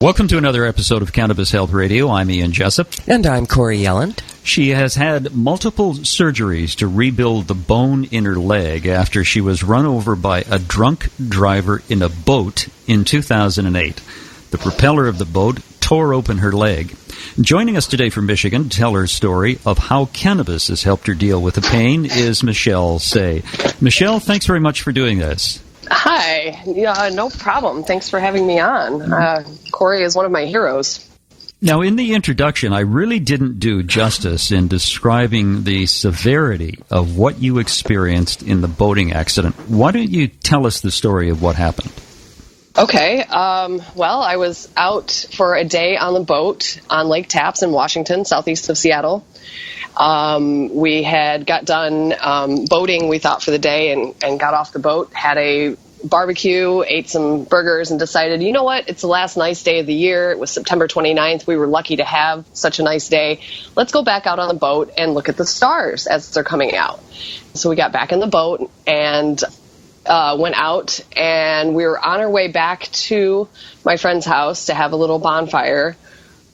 Welcome to another episode of Cannabis Health Radio. I'm Ian Jessup. And I'm Corey Yelland. She has had multiple surgeries to rebuild the bone in her leg after she was run over by a drunk driver in a boat in 2008. The propeller of the boat tore open her leg. Joining us today from Michigan to tell her story of how cannabis has helped her deal with the pain is Michelle Saye. Michelle, thanks very much for doing this. Hi. No problem. Thanks for having me on. Corey is one of my heroes. Now, in the introduction, I really didn't do justice in describing the severity of what you experienced in the boating accident. Why don't you tell us the story of what happened? Okay. Well, I was out for a day on the boat on Lake Tapps in Washington, southeast of Seattle. We had got done boating, we thought, for the day and got off the boat, had a barbecue, ate some burgers, and decided, you know what, it's the last nice day of the year. It was September 29th. We were lucky to have such a nice day. Let's go back out on the boat and look at the stars as they're coming out. So we got back in the boat and went out, and we were on our way back to my friend's house to have a little bonfire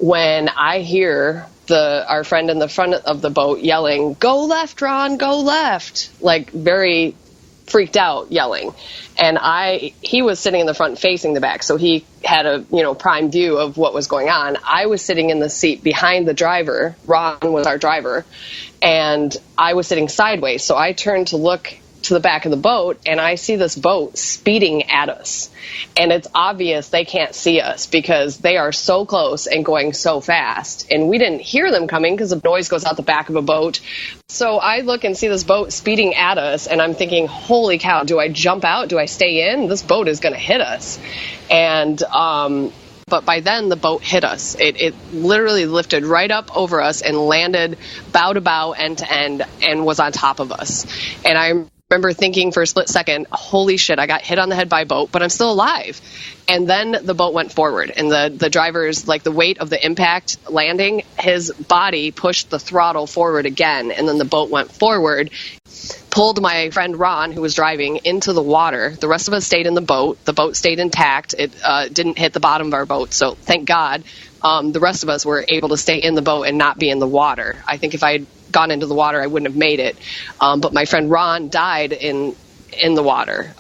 when I hear our friend in the front of the boat yelling, "Go left, Ron, go left," like very freaked out yelling. And he was sitting in the front facing the back, so he had a prime view of what was going on. I was sitting in the seat behind the driver. Ron was our driver, and I was sitting sideways. So I turned to look to the back of the boat, and I see this boat speeding at us. And it's obvious they can't see us because they are so close and going so fast. And we didn't hear them coming because the noise goes out the back of a boat. So I look and see this boat speeding at us, and I'm thinking, holy cow, do I jump out? Do I stay in? This boat is going to hit us. And but by then, the boat hit us. It literally lifted right up over us and landed bow to bow, end to end, and was on top of us. And I remember thinking for a split second, holy shit, I got hit on the head by a boat, but I'm still alive. And then the boat went forward, and the driver's, like the weight of the impact landing, his body pushed the throttle forward again, and then the boat went forward, pulled my friend Ron, who was driving, into the water. The rest of us stayed in the boat. The boat stayed intact. It didn't hit the bottom of our boat, so thank God. The rest of us were able to stay in the boat and not be in the water. I think if I had gone into the water, I wouldn't have made it. But my friend Ron died in the water.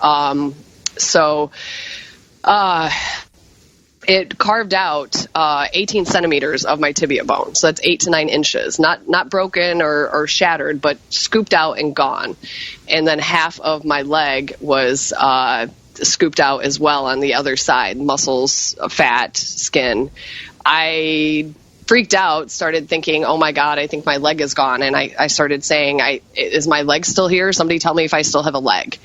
It carved out 18 centimeters of my tibia bone. So that's 8 to 9 inches. Not broken or shattered, but scooped out and gone. And then half of my leg was scooped out as well on the other side. Muscles, fat, skin. I freaked out, started thinking, oh my God, I think my leg is gone. And I started saying, is my leg still here? Somebody tell me if I still have a leg.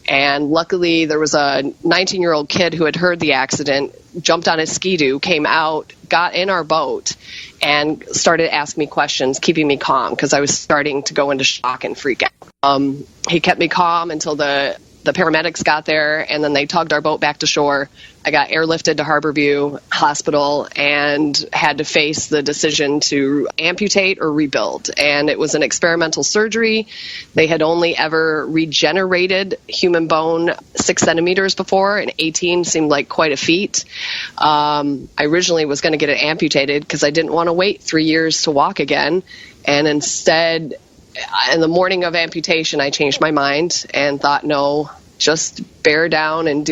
And luckily there was a 19-year-old kid who had heard the accident, jumped on his Ski-Doo, came out, got in our boat, and started asking me questions, keeping me calm because I was starting to go into shock and freak out. He kept me calm until the paramedics got there, and then they tugged our boat back to shore. I got airlifted to Harborview Hospital and had to face the decision to amputate or rebuild. And it was an experimental surgery. They had only ever regenerated human bone 6 centimeters before, and 18 seemed like quite a feat. I originally was going to get it amputated because I didn't want to wait 3 years to walk again. And instead, in the morning of amputation, I changed my mind and thought, no, just bear down and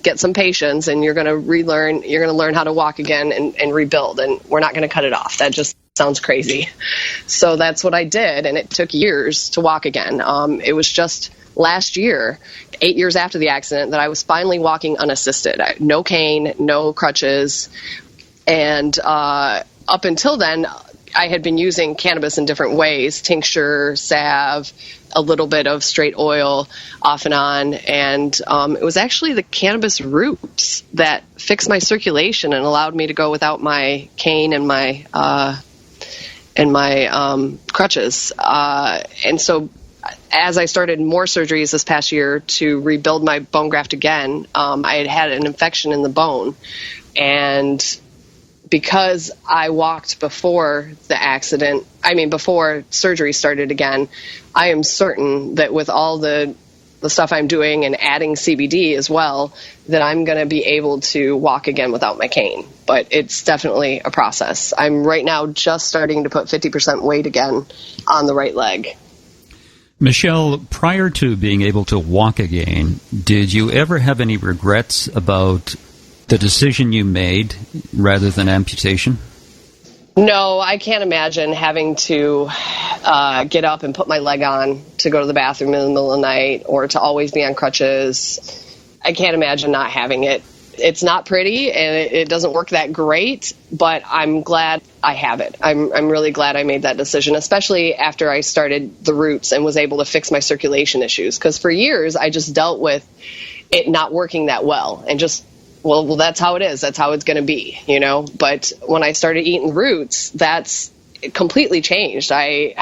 get some patience, and you're going to learn how to walk again and rebuild, and we're not going to cut it off. That just sounds crazy. So that's what I did, and it took years to walk again. It was just last year, 8 years after the accident, that I was finally walking unassisted. No cane, no crutches, and up until then, I had been using cannabis in different ways, tincture, salve, a little bit of straight oil off and on. And it was actually the cannabis roots that fixed my circulation and allowed me to go without my cane and my crutches. And so as I started more surgeries this past year to rebuild my bone graft again, I had an infection in the bone. And because I walked before surgery started again, I am certain that with all the the stuff I'm doing and adding CBD as well, that I'm going to be able to walk again without my cane. But it's definitely a process. I'm right now just starting to put 50% weight again on the right leg. Michelle, prior to being able to walk again, did you ever have any regrets about the decision you made rather than amputation? No, I can't imagine having to get up and put my leg on to go to the bathroom in the middle of the night or to always be on crutches. I can't imagine not having it. It's not pretty and it doesn't work that great, but I'm glad I have it. I'm really glad I made that decision, especially after I started the roots and was able to fix my circulation issues. Because for years, I just dealt with it not working that well and just, well, that's how it is. That's how it's going to be, you know. But when I started eating roots, that's completely changed. It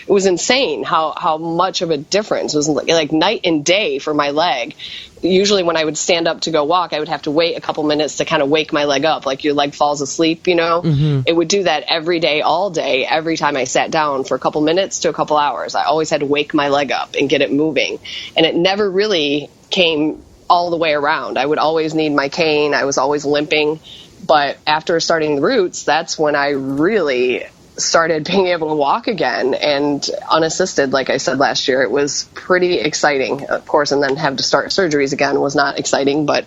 was insane how much of a difference. It was like night and day for my leg. Usually when I would stand up to go walk, I would have to wait a couple minutes to kind of wake my leg up, like your leg falls asleep, you know. Mm-hmm. It would do that every day, all day, every time I sat down for a couple minutes to a couple hours. I always had to wake my leg up and get it moving. And it never really came all the way around. I would always need my cane. I was always limping. But after starting the roots, that's when I really started being able to walk again and unassisted. Like I said last year, it was pretty exciting, of course, and then have to start surgeries again was not exciting. But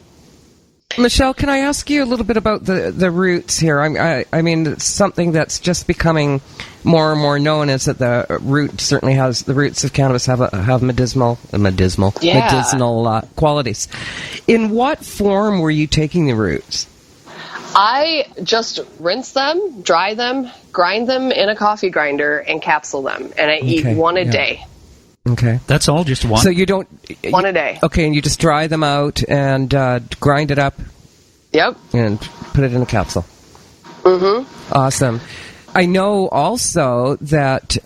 Michelle, can I ask you a little bit about the roots here? I mean, it's something that's just becoming more and more known is that the roots of cannabis have medicinal qualities. In what form were you taking the roots? I just rinse them, dry them, grind them in a coffee grinder, and capsule them. And I eat one a day. Okay. That's all, just one? So you don't... One a day. Okay, and you just dry them out and grind it up? Yep. And put it in a capsule? Mm-hmm. Awesome. I know also that,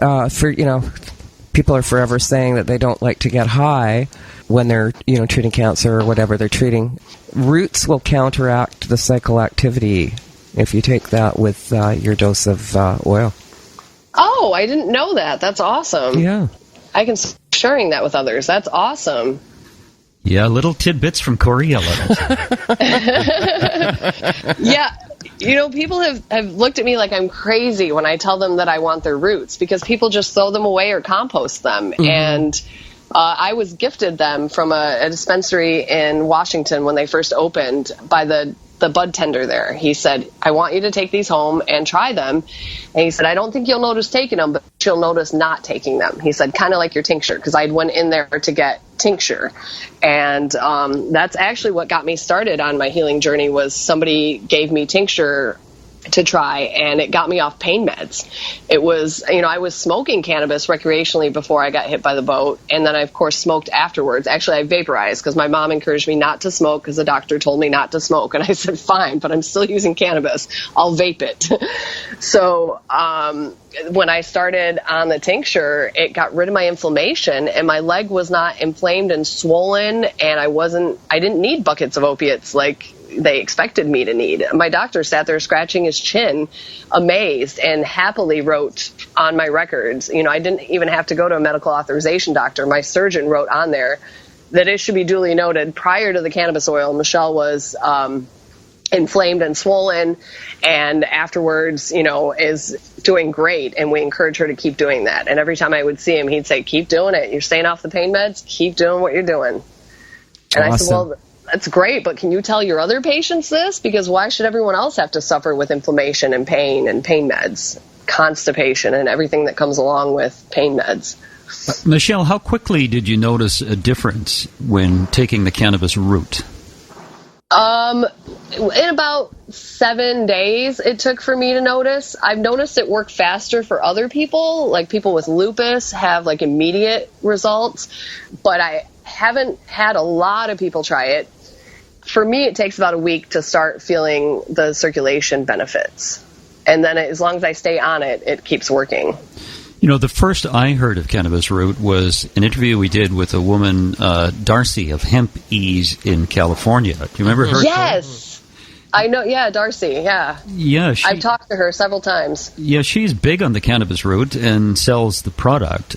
people are forever saying that they don't like to get high when they're, treating cancer or whatever they're treating. Roots will counteract the psychoactivity if you take that with your dose of oil. Oh, I didn't know that. That's awesome. Yeah. I can start sharing that with others. That's awesome. Yeah, little tidbits from Coriella. Yeah. People have looked at me like I'm crazy when I tell them that I want their roots because people just throw them away or compost them. Mm-hmm. And I was gifted them from a dispensary in Washington when they first opened by the bud tender there. He said, I want you to take these home and try them. And he said, I don't think you'll notice taking them, but you'll notice not taking them. He said, kind of like your tincture, because I went in there to get tincture. And that's actually what got me started on my healing journey was somebody gave me tincture to try, and it got me off pain meds. It was, I was smoking cannabis recreationally before I got hit by the boat, and then I, of course, smoked afterwards. Actually, I vaporized because my mom encouraged me not to smoke because the doctor told me not to smoke, and I said, fine, but I'm still using cannabis. I'll vape it. So when I started on the tincture, it got rid of my inflammation, and my leg was not inflamed and swollen, and I didn't need buckets of opiates like they expected me to need. My doctor sat there scratching his chin, amazed, and happily wrote on my records. I didn't even have to go to a medical authorization doctor. My surgeon wrote on there that it should be duly noted prior to the cannabis oil, Michelle was inflamed and swollen, and afterwards, is doing great, and we encourage her to keep doing that. And every time I would see him, he'd say, keep doing it. You're staying off the pain meds. Keep doing what you're doing. And awesome. I said, well, that's great, but can you tell your other patients this? Because why should everyone else have to suffer with inflammation and pain meds, constipation, and everything that comes along with pain meds? Michelle, how quickly did you notice a difference when taking the cannabis root? In about 7 days it took for me to notice. I've noticed it work faster for other people, like people with lupus have like immediate results, but I haven't had a lot of people try it. For me, it takes about a week to start feeling the circulation benefits. And then as long as I stay on it, it keeps working. The first I heard of cannabis root was an interview we did with a woman, Darcy of Hemp Ease in California. Do you remember her? Yes. I know. Yeah, Darcy. Yeah. Yeah. I've talked to her several times. Yeah, she's big on the cannabis root and sells the product.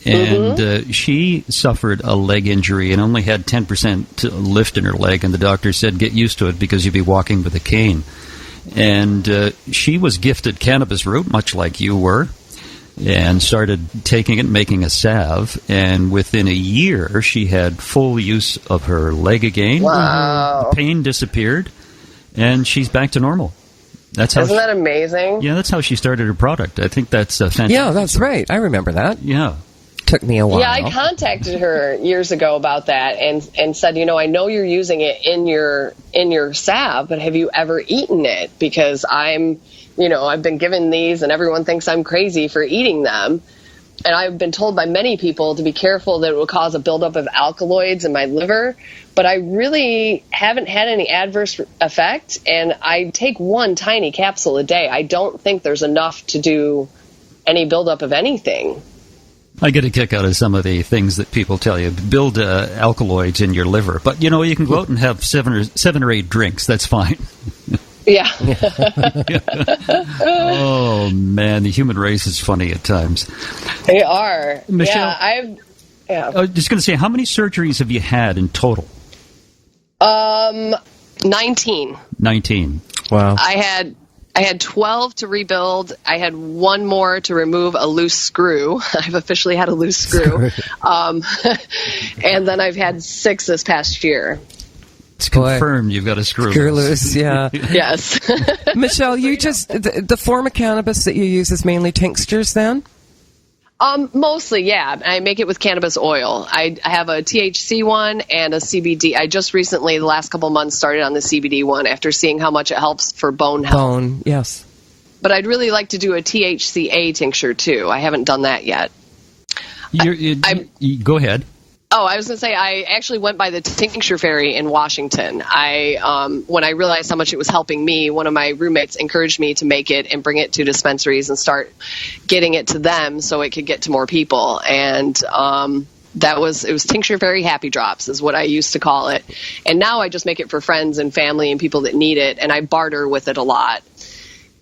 And she suffered a leg injury and only had 10% lift in her leg, and the doctor said, get used to it because you'll be walking with a cane. And she was gifted cannabis root, much like you were, and started taking it and making a salve. And within a year, she had full use of her leg again. Wow. The pain disappeared, and she's back to normal. That's how. Isn't that amazing? Yeah, that's how she started her product. I think that's fantastic. Yeah, that's right. I remember that. Yeah. Took me a while. Yeah, I contacted her years ago about that and said, I know you're using it in your salve, but have you ever eaten it? Because I've been given these and everyone thinks I'm crazy for eating them. And I've been told by many people to be careful that it will cause a buildup of alkaloids in my liver. But I really haven't had any adverse effect, and I take one tiny capsule a day. I don't think there's enough to do any buildup of anything. I get a kick out of some of the things that people tell you. Build alkaloids in your liver. But, you can go out and have seven or eight drinks. That's fine. Yeah. Oh, man, the human race is funny at times. They are. Michelle, I was just going to say, how many surgeries have you had in total? 19. 19. Wow. I had 12 to rebuild. I had one more to remove a loose screw. I've officially had a loose screw. And then I've had 6 this past year. It's confirmed you've got a screw loose, yeah. Yes. Michelle, the form of cannabis that you use is mainly tinctures then? Mostly, yeah. I make it with cannabis oil. I have a THC one and a CBD. I just recently, the last couple months, started on the CBD one after seeing how much it helps for bone health. Bone, yes. But I'd really like to do a THCA tincture, too. I haven't done that yet. Go ahead. Oh, I was going to say, I actually went by the tincture fairy in Washington. When I realized how much it was helping me, one of my roommates encouraged me to make it and bring it to dispensaries and start getting it to them so it could get to more people. And it was Tincture Fairy Happy Drops is what I used to call it. And now I just make it for friends and family and people that need it, and I barter with it a lot.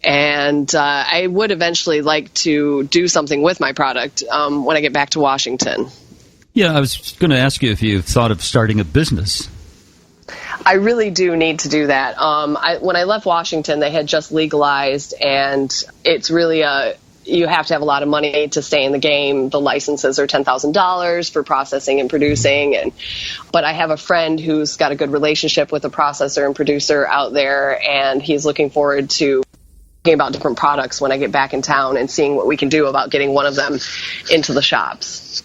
And I would eventually like to do something with my product when I get back to Washington. Yeah, I was going to ask you if you thought of starting a business. I really do need to do that. When I left Washington, they had just legalized, and it's really you have to have a lot of money to stay in the game. The licenses are $10,000 for processing and producing, but I have a friend who's got a good relationship with a processor and producer out there, and he's looking forward to talking about different products when I get back in town and seeing what we can do about getting one of them into the shops.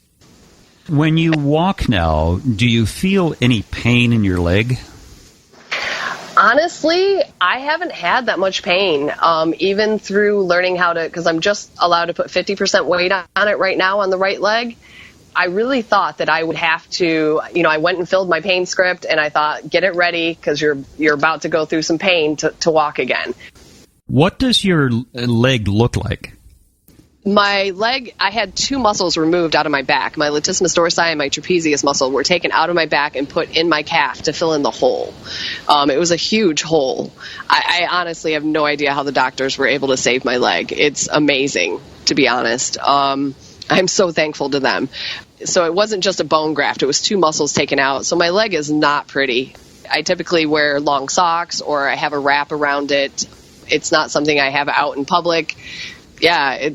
When you walk now, do you feel any pain in your leg? Honestly, I haven't had that much pain, even through learning how to, because I'm just allowed to put 50% weight on it right now on the right leg. I really thought that I would have to, I went and filled my pain script, and I thought, get it ready because you're about to go through some pain to walk again. What does your leg look like? My leg, I had 2 muscles removed out of my back. My latissimus dorsi and my trapezius muscle were taken out of my back and put in my calf to fill in the hole. It was a huge hole. I honestly have no idea how the doctors were able to save my leg. It's amazing, to be honest. I'm so thankful to them. So it wasn't just a bone graft. It was 2 muscles taken out. So my leg is not pretty. I typically wear long socks or I have a wrap around it. It's not something I have out in public. Yeah,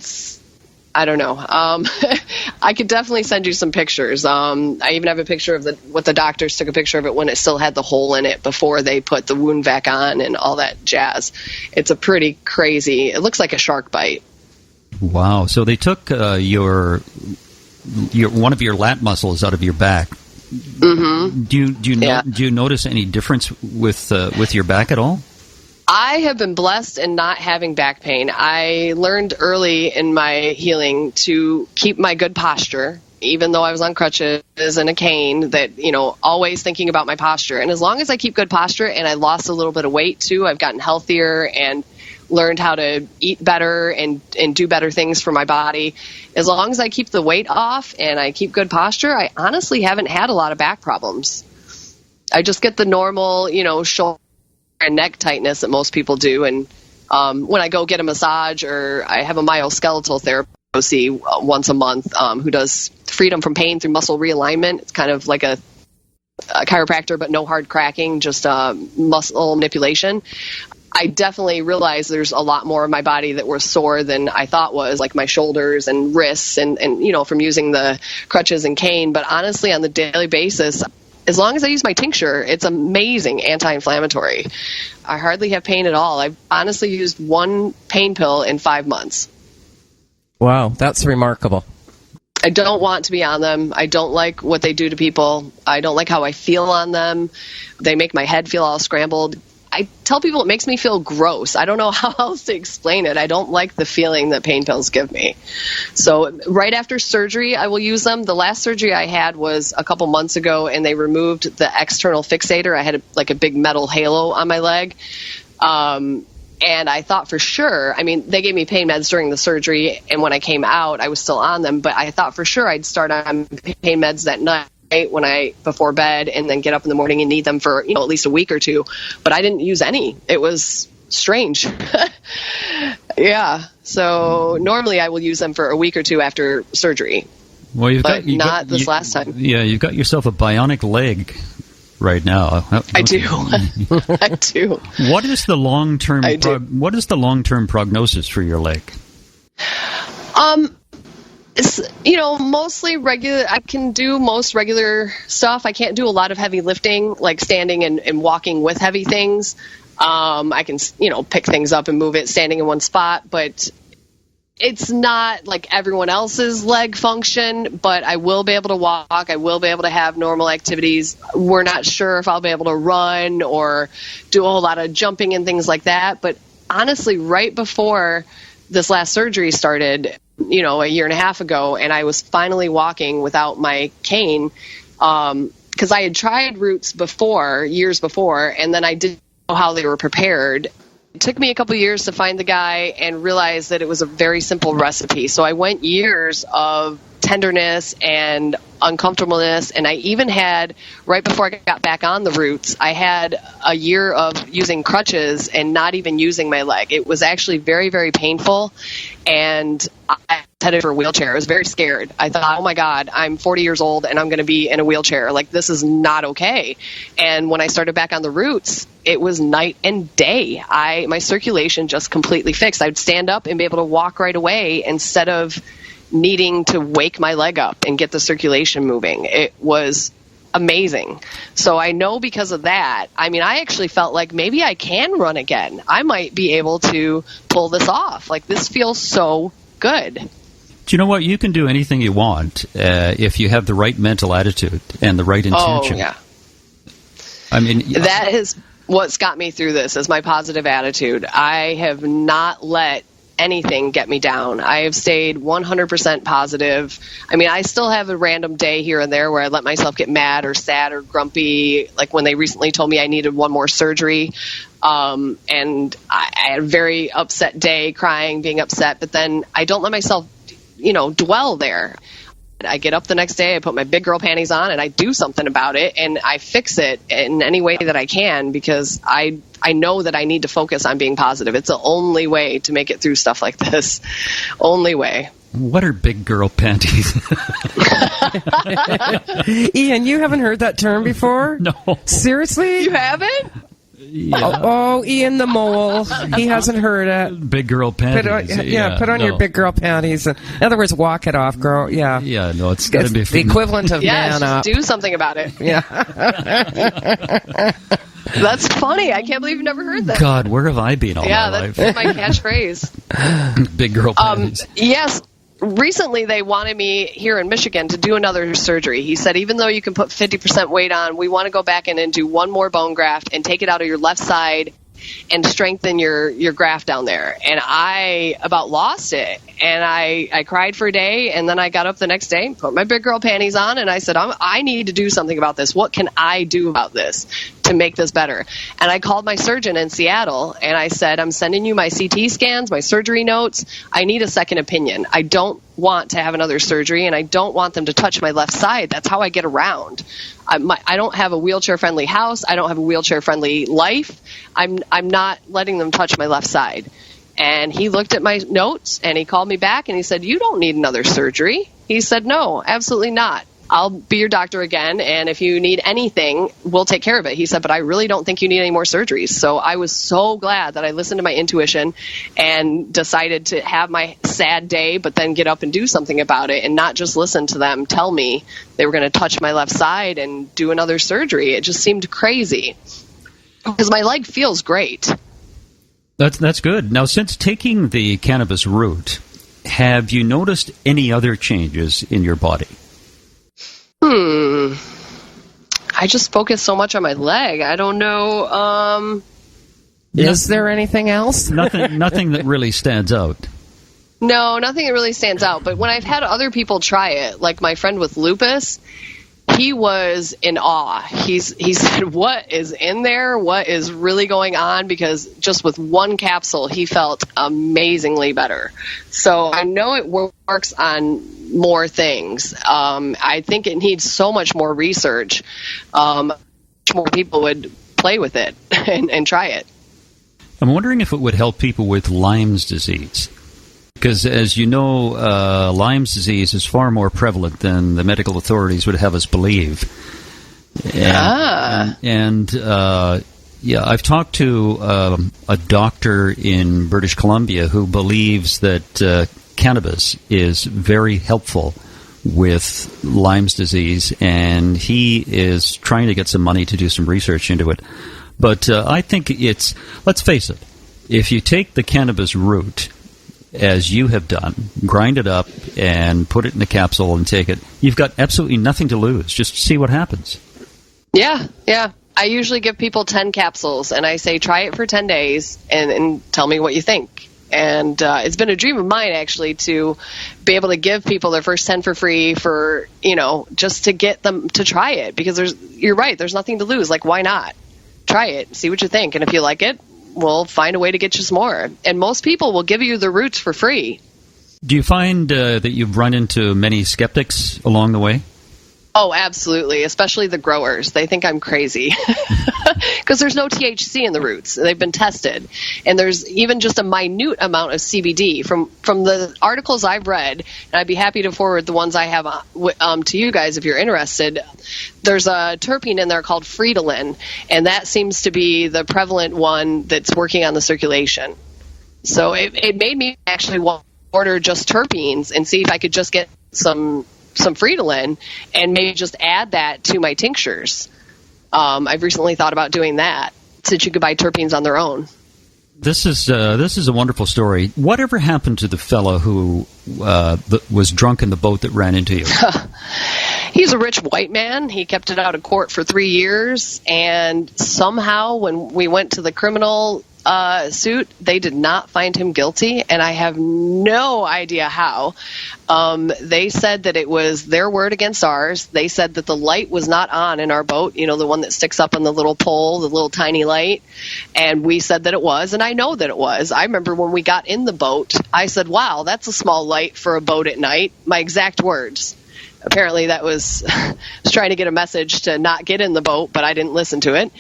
I don't know. I could definitely send you some pictures. I even have a picture of what the doctors took a picture of it when it still had the hole in it before they put the wound vac on and all that jazz. It's a pretty crazy, it looks like a shark bite. Wow. So they took your one of your lat muscles out of your back. Mm-hmm. Do you notice any difference with your back at all? I have been blessed in not having back pain. I learned early in my healing to keep my good posture, even though I was on crutches and a cane, that, always thinking about my posture. And as long as I keep good posture, and I lost a little bit of weight too, I've gotten healthier and learned how to eat better and do better things for my body. As long as I keep the weight off and I keep good posture, I honestly haven't had a lot of back problems. I just get the normal, shoulder and neck tightness that most people do. And when I go get a massage, or I have a myoskeletal therapist I see once a month who does freedom from pain through muscle realignment. It's kind of like a chiropractor, but no hard cracking, just muscle manipulation. I definitely realized there's a lot more of my body that was sore than I thought was, like my shoulders and wrists and from using the crutches and cane. But honestly, on the daily basis, as long as I use my tincture, it's amazing anti-inflammatory. I hardly have pain at all. I've honestly used one pain pill in 5 months. Wow, that's remarkable. I don't want to be on them. I don't like what they do to people. I don't like how I feel on them. They make my head feel all scrambled. I tell people it makes me feel gross. I don't know how else to explain it. I don't like the feeling that pain pills give me. So right after surgery, I will use them. The last surgery I had was a couple months ago, and they removed the external fixator. I had a big metal halo on my leg. And I thought for sure, they gave me pain meds during the surgery, and when I came out, I was still on them. But I thought for sure I'd start on pain meds that night before bed, and then get up in the morning and need them for at least a week or two. But I didn't use any. It was strange. Yeah. So normally I will use them for a week or two after surgery. Well, not this last time. Yeah, you've got yourself a bionic leg right now. I do. I do. What is the long-term? What is the long-term prognosis for your leg? It's, mostly regular. I can do most regular stuff. I can't do a lot of heavy lifting, like standing and walking with heavy things. I can, pick things up and move it standing in one spot, but it's not like everyone else's leg function. But I will be able to walk. I will be able to have normal activities. We're not sure if I'll be able to run or do a whole lot of jumping and things like that. But honestly, right before this last surgery started, a year and a half ago, and I was finally walking without my cane, because I had tried roots years before, and then I didn't know how they were prepared. It took me a couple years to find the guy and realize that it was a very simple recipe. So I went years of tenderness and uncomfortableness, and I even had, right before I got back on the roots, I had a year of using crutches and not even using my leg. It was actually very, very painful, and I headed for a wheelchair. I was very scared. I thought, oh my God, I'm 40 years old and I'm going to be in a wheelchair. Like, this is not okay. And when I started back on the roots, it was night and day. My circulation just completely fixed. I'd stand up and be able to walk right away instead of needing to wake my leg up and get the circulation moving. It was amazing. So I know because of that, I actually felt like maybe I can run again. I might be able to pull this off. Like, this feels so good. Do you know what? You can do anything you want if you have the right mental attitude and the right intention. Oh, yeah. That is what's got me through this, is my positive attitude. I have not let anything get me down. I have stayed 100% positive. I still have a random day here and there where I let myself get mad or sad or grumpy, like when they recently told me I needed one more surgery. And I had a very upset day, crying, being upset, but then I don't let myself, dwell there. I get up the next day, I put my big girl panties on, and I do something about it, and I fix it in any way that I can, because I know that I need to focus on being positive. It's the only way to make it through stuff like this. Only way. What are big girl panties? Ian, you haven't heard that term before? No. Seriously? You haven't? Yeah. Oh, Ian the mole. He hasn't heard it. Big girl panties. Put on your big girl panties. In other words, walk it off, girl. Yeah. Yeah, no, it's got to be the equivalent of man up. Do something about it. Yeah. That's funny. I can't believe you've never heard that. God, where have I been all my life? Yeah, that's my catchphrase. Big girl panties. Yes. Recently, they wanted me here in Michigan to do another surgery. He said, even though you can put 50% weight on, we want to go back in and do one more bone graft and take it out of your left side and strengthen your graft down there. And I about lost it. And I cried for a day, and then I got up the next day, put my big girl panties on, and I said, I need to do something about this. What can I do about this to make this better? And I called my surgeon in Seattle, and I said, I'm sending you my CT scans, my surgery notes. I need a second opinion. I don't want to have another surgery, and I don't want them to touch my left side. That's how I get around. I don't have a wheelchair-friendly house. I don't have a wheelchair-friendly life. I'm not letting them touch my left side. And he looked at my notes, and he called me back, and he said, you don't need another surgery. He said, no, absolutely not. I'll be your doctor again, and if you need anything, we'll take care of it. He said, but I really don't think you need any more surgeries. So I was so glad that I listened to my intuition and decided to have my sad day, but then get up and do something about it and not just listen to them tell me they were going to touch my left side and do another surgery. It just seemed crazy because my leg feels great. That's good. Now, since taking the cannabis root, have you noticed any other changes in your body? I just focus so much on my leg. I don't know. Is there anything else? Nothing that really stands out. No, nothing that really stands out. But when I've had other people try it, like my friend with lupus, he was in awe. He said, what is in there? What is really going on? Because just with one capsule, he felt amazingly better. So I know it works on more things. I think it needs so much more research. More people would play with it and try it. I'm wondering if it would help people with Lyme disease. Because, as you know, Lyme disease is far more prevalent than the medical authorities would have us believe. And I've talked to a doctor in British Columbia who believes that cannabis is very helpful with Lyme disease, and he is trying to get some money to do some research into it. But I think let's face it, if you take the cannabis root, as you have done, grind it up and put it in a capsule and take it, you've got absolutely nothing to lose. Just see what happens. Yeah. I usually give people 10 capsules, and I say try it for 10 days and tell me what you think. And it's been a dream of mine, actually, to be able to give people their first 10 for free for, just to get them to try it. Because you're right, there's nothing to lose. Like, why not? Try it, see what you think. And if you like it, we'll find a way to get you some more. And most people will give you the roots for free. Do you find that you've run into many skeptics along the way? Oh, absolutely, especially the growers. They think I'm crazy because there's no THC in the roots. They've been tested. And there's even just a minute amount of CBD. From the articles I've read, and I'd be happy to forward the ones I have to you guys if you're interested, there's a terpene in there called fridolin, and that seems to be the prevalent one that's working on the circulation. So it made me actually want to order just terpenes and see if I could just get some fridolin and maybe just add that to my tinctures. I've recently thought about doing that, since you could buy terpenes on their own. This is a wonderful story. Whatever happened to the fellow who was drunk in the boat that ran into you? He's a rich white man. He kept it out of court for 3 years, and somehow when we went to the criminal suit, they did not find him guilty, and I have no idea how. They said that it was their word against ours. They said that the light was not on in our boat, the one that sticks up on the little pole, the little tiny light, and we said that it was, and I know that it was. I remember when we got in the boat, I said, wow, that's a small light for a boat at night. My exact words. Apparently that was trying to get a message to not get in the boat, but I didn't listen to it.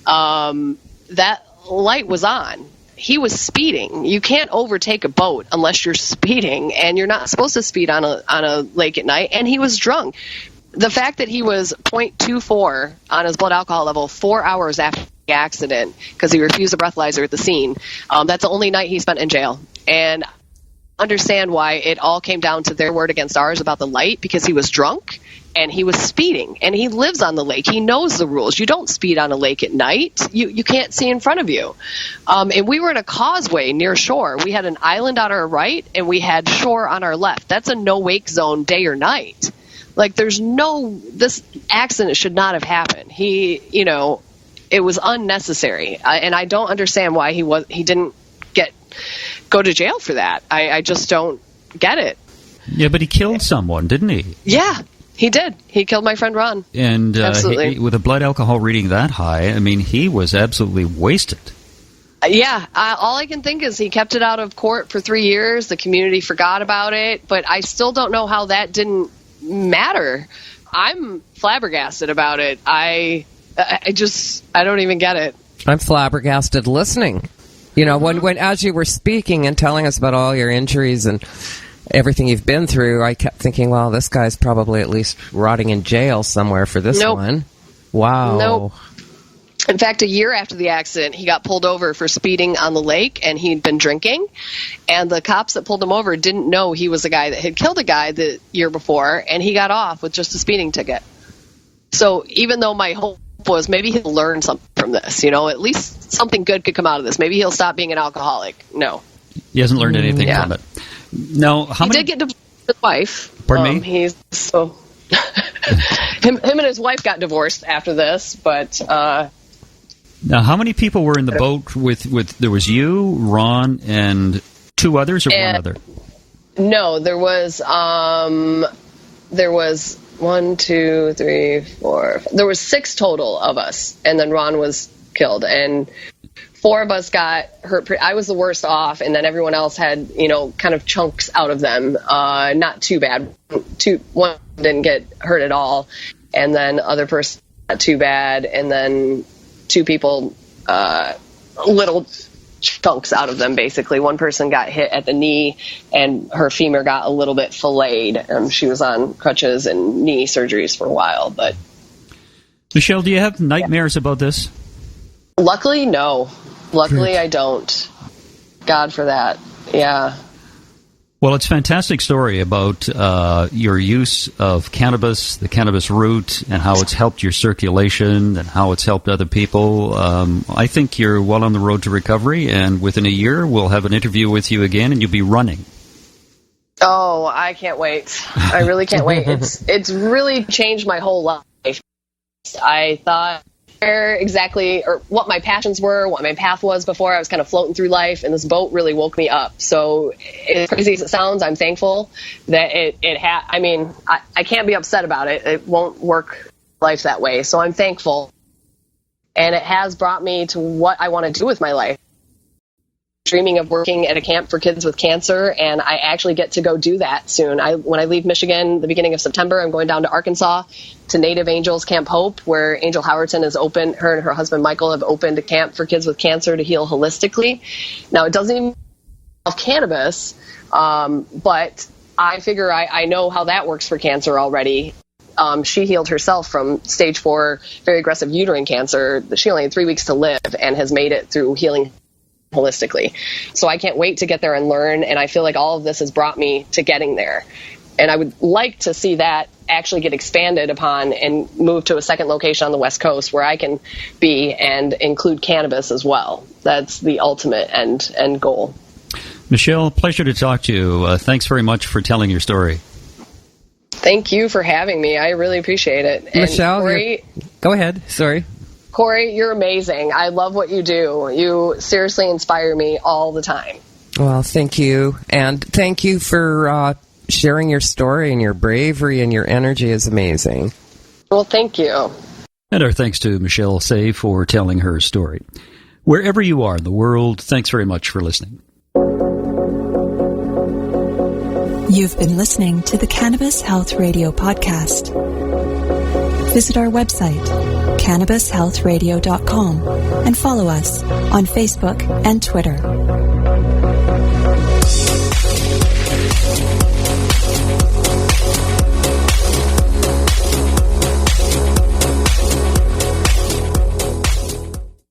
That light was on. He was speeding. You can't overtake a boat unless you're speeding, and you're not supposed to speed on a lake at night, and he was drunk. The fact that he was 0.24 on his blood alcohol level 4 hours after the accident because he refused a breathalyzer at the scene, that's the only night he spent in jail. And understand why it all came down to their word against ours about the light, because he was drunk and he was speeding, and he lives on the lake. He knows the rules. You don't speed on a lake at night. You can't see in front of you. And we were in a causeway near shore. We had an island on our right and we had shore on our left. That's a no wake zone day or night. Like, this accident should not have happened. It was unnecessary. And I don't understand why he didn't go to jail for that. I just don't get it. Yeah, but he killed someone, didn't he? Yeah, he did. He killed my friend Ron. And absolutely. With a blood alcohol reading that high, I mean, he was absolutely wasted. Yeah, all I can think is he kept it out of court for 3 years. The community forgot about it, but I still don't know how that didn't matter. I'm flabbergasted about it. I don't even get it. I'm flabbergasted listening. When as you were speaking and telling us about all your injuries and everything you've been through, I kept thinking, well, this guy's probably at least rotting in jail somewhere for this one. Wow. Nope. In fact, a year after the accident, he got pulled over for speeding on the lake, and he'd been drinking. And the cops that pulled him over didn't know he was the guy that had killed a guy the year before, and he got off with just a speeding ticket. So even though my hope was maybe he'll learn something from this, at least something good could come out of this. Maybe he'll stop being an alcoholic. No. He hasn't learned anything from it. Now, he did get divorced with his wife. Pardon me? He's so... him and his wife got divorced after this, but... Now, how many people were in the boat with there was you, Ron, and two others, or one other? No, there was 1, 2, 3, 4. There was 6 total of us, and then Ron was killed, and 4 of us got hurt. I was the worst off, and then everyone else had, kind of chunks out of them. Not too bad. One didn't get hurt at all, and then other person not too bad, and then 2 people, little chunks out of them, basically. One person got hit at the knee, and her femur got a little bit filleted. She was on crutches and knee surgeries for a while. But Michelle, do you have nightmares about this? Luckily, no. Luckily, I don't. God for that. Yeah. Well, it's a fantastic story about your use of cannabis, the cannabis root, and how it's helped your circulation and how it's helped other people. I think you're well on the road to recovery, and within a year we'll have an interview with you again, and you'll be running. Oh, I can't wait. I really can't wait. It's really changed my whole life. I thought exactly or what my passions were, what my path was before. I was kind of floating through life, and this boat really woke me up. So as crazy as it sounds, I'm thankful that I can't be upset about it. It won't work life that way. So I'm thankful. And it has brought me to what I want to do with my life. Dreaming of working at a camp for kids with cancer, and I actually get to go do that soon. When I leave Michigan the beginning of September, I'm going down to Arkansas to Native Angels Camp Hope, where Angel Howerton has opened, her and her husband Michael have opened a camp for kids with cancer to heal holistically. Now, it doesn't even involve cannabis, but I figure I know how that works for cancer already. She healed herself from stage 4 very aggressive uterine cancer. She only had 3 weeks to live and has made it through healing holistically. So I can't wait to get there and learn, and I feel like all of this has brought me to getting there. And I would like to see that actually get expanded upon and move to a second location on the West Coast where I can be and include cannabis as well. That's the ultimate end goal. Michelle, pleasure to talk to you. Thanks very much for telling your story. Thank you for having me. I really appreciate it. And Michelle, Corey, go ahead. Sorry. Corey, you're amazing. I love what you do. You seriously inspire me all the time. Well, thank you. And thank you for sharing your story, and your bravery and your energy is amazing. Well, thank you. And our thanks to Michelle Saye for telling her story. Wherever you are in the world, thanks very much for listening. You've been listening to the Cannabis Health Radio podcast. Visit our website, cannabishealthradio.com, and follow us on Facebook and Twitter.